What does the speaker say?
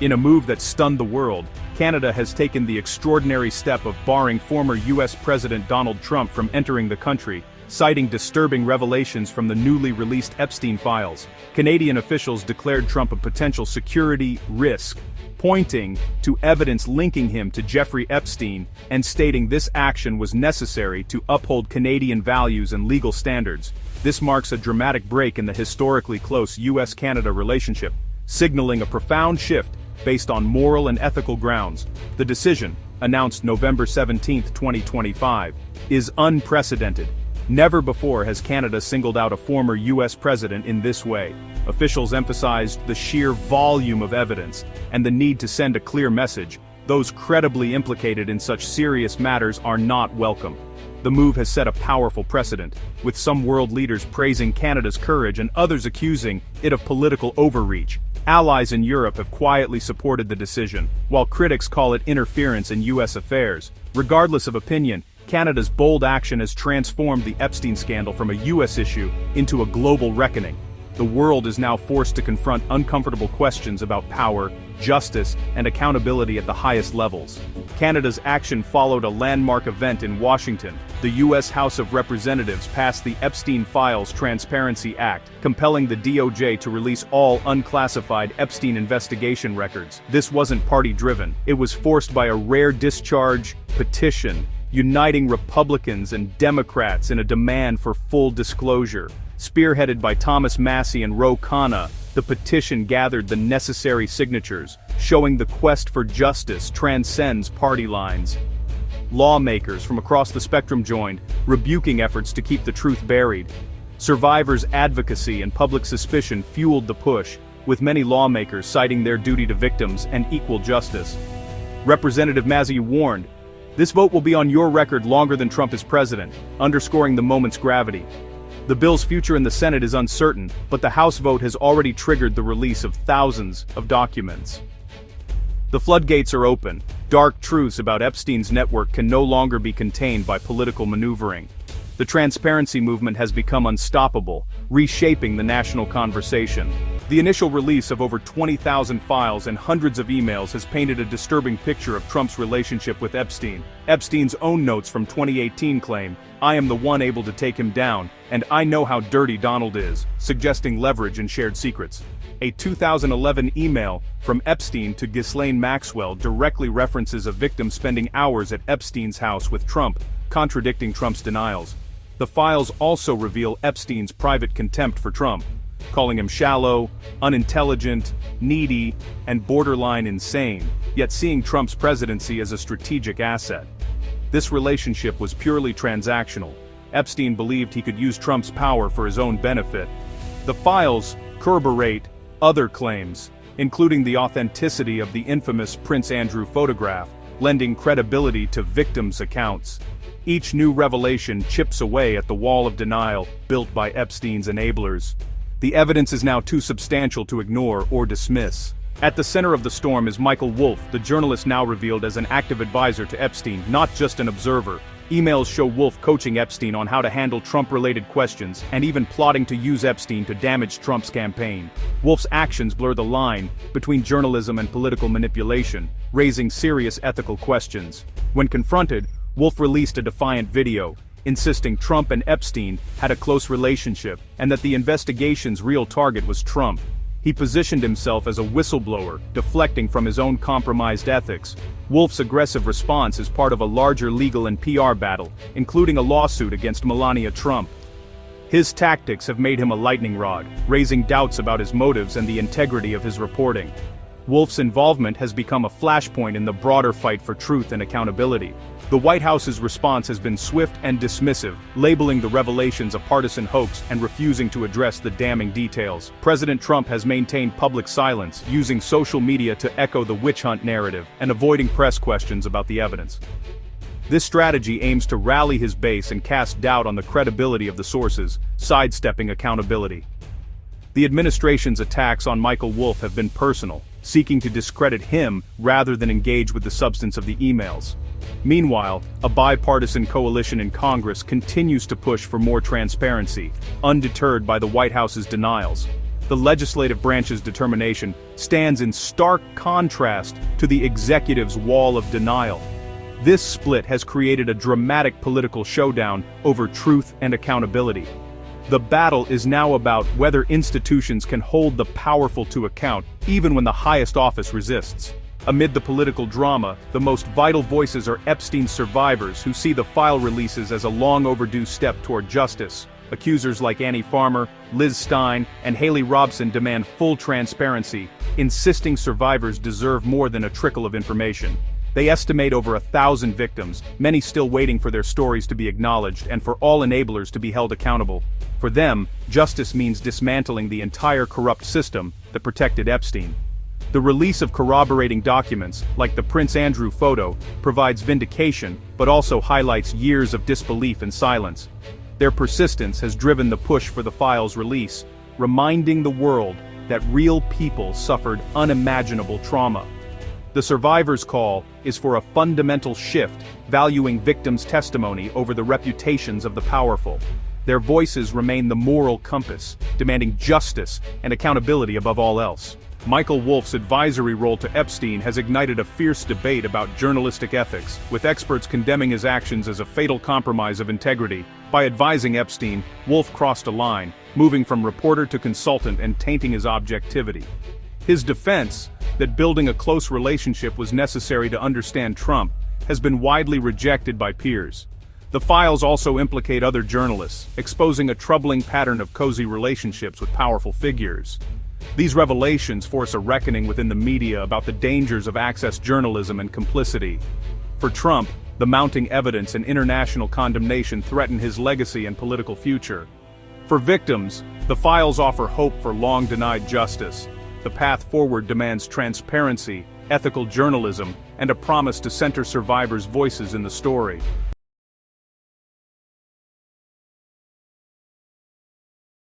In a move that stunned the world, Canada has taken the extraordinary step of barring former US President Donald Trump from entering the country, citing disturbing revelations from the newly released Epstein files. Canadian officials declared Trump a potential security risk, pointing to evidence linking him to Jeffrey Epstein and stating this action was necessary to uphold Canadian values and legal standards. This marks a dramatic break in the historically close US-Canada relationship, signaling a profound shift based on moral and ethical grounds. The decision, announced November 17, 2025, is unprecedented. Never before has Canada singled out a former US president in this way. Officials emphasized the sheer volume of evidence and the need to send a clear message. Those credibly implicated in such serious matters are not welcome. The move has set a powerful precedent, with some world leaders praising Canada's courage and others accusing it of political overreach. Allies in Europe have quietly supported the decision, while critics call it interference in US affairs. Regardless of opinion, Canada's bold action has transformed the Epstein scandal from a US issue into a global reckoning. The world is now forced to confront uncomfortable questions about power, justice, and accountability at the highest levels. Canada's action followed a landmark event in Washington. The U.S. House of Representatives passed the Epstein Files Transparency Act, compelling the DOJ to release all unclassified Epstein investigation records. This wasn't party-driven. It was forced by a rare discharge petition, uniting Republicans and Democrats in a demand for full disclosure. Spearheaded by Thomas Massie and Ro Khanna, the petition gathered the necessary signatures, showing the quest for justice transcends party lines. Lawmakers from across the spectrum joined, rebuking efforts to keep the truth buried. Survivors' advocacy and public suspicion fueled the push, with many lawmakers citing their duty to victims and equal justice. Representative Massie warned, "This vote will be on your record longer than Trump is president," underscoring the moment's gravity. The bill's future in the Senate is uncertain, but the House vote has already triggered the release of thousands of documents. The floodgates are open. Dark truths about Epstein's network can no longer be contained by political maneuvering. The transparency movement has become unstoppable, reshaping the national conversation. The initial release of over 20,000 files and hundreds of emails has painted a disturbing picture of Trump's relationship with Epstein. Epstein's own notes from 2018 claim, "I am the one able to take him down, and I know how dirty Donald is," suggesting leverage and shared secrets. A 2011 email from Epstein to Ghislaine Maxwell directly references a victim spending hours at Epstein's house with Trump, contradicting Trump's denials. The files also reveal Epstein's private contempt for Trump, calling him shallow, unintelligent, needy, and borderline insane, yet seeing Trump's presidency as a strategic asset. This relationship was purely transactional. Epstein believed he could use Trump's power for his own benefit. The files corroborate other claims, including the authenticity of the infamous Prince Andrew photograph, lending credibility to victims' accounts. Each new revelation chips away at the wall of denial built by Epstein's enablers. The evidence is now too substantial to ignore or dismiss. At the center of the storm is Michael Wolff, the journalist now revealed as an active advisor to Epstein, not just an observer. Emails show Wolff coaching Epstein on how to handle Trump-related questions, and even plotting to use Epstein to damage Trump's campaign. Wolff's actions blur the line between journalism and political manipulation, raising serious ethical questions. When confronted, Wolff released a defiant video, insisting Trump and Epstein had a close relationship, and that the investigation's real target was Trump. He positioned himself as a whistleblower, deflecting from his own compromised ethics. Wolff's aggressive response is part of a larger legal and PR battle, including a lawsuit against Melania Trump. His tactics have made him a lightning rod, raising doubts about his motives and the integrity of his reporting. Wolff's involvement has become a flashpoint in the broader fight for truth and accountability. The White House's response has been swift and dismissive, labeling the revelations a partisan hoax and refusing to address the damning details. President Trump has maintained public silence, using social media to echo the witch hunt narrative and avoiding press questions about the evidence. This strategy aims to rally his base and cast doubt on the credibility of the sources, sidestepping accountability. The administration's attacks on Michael Wolff have been personal, seeking to discredit him rather than engage with the substance of the emails. Meanwhile, a bipartisan coalition in Congress continues to push for more transparency, undeterred by the White House's denials. The legislative branch's determination stands in stark contrast to the executive's wall of denial. This split has created a dramatic political showdown over truth and accountability. The battle is now about whether institutions can hold the powerful to account, even when the highest office resists. Amid the political drama, the most vital voices are Epstein's survivors who see the file releases as a long overdue step toward justice. Accusers like Annie Farmer, Liz Stein, and Haley Robson demand full transparency, insisting survivors deserve more than a trickle of information. They estimate over 1,000 victims, many still waiting for their stories to be acknowledged and for all enablers to be held accountable. For them, justice means dismantling the entire corrupt system that protected Epstein. The release of corroborating documents, like the Prince Andrew photo, provides vindication, but also highlights years of disbelief and silence. Their persistence has driven the push for the file's release, reminding the world that real people suffered unimaginable trauma. The survivors' call is for a fundamental shift, valuing victims' testimony over the reputations of the powerful. Their voices remain the moral compass, demanding justice and accountability above all else. Michael Wolff's advisory role to Epstein has ignited a fierce debate about journalistic ethics, with experts condemning his actions as a fatal compromise of integrity. By advising Epstein, Wolff crossed a line, moving from reporter to consultant and tainting his objectivity. His defense, that building a close relationship was necessary to understand Trump, has been widely rejected by peers. The files also implicate other journalists, exposing a troubling pattern of cozy relationships with powerful figures. These revelations force a reckoning within the media about the dangers of access journalism and complicity. For Trump, the mounting evidence and international condemnation threaten his legacy and political future. For victims, the files offer hope for long-denied justice. The path forward demands transparency, ethical journalism, and a promise to center survivors' voices in the story.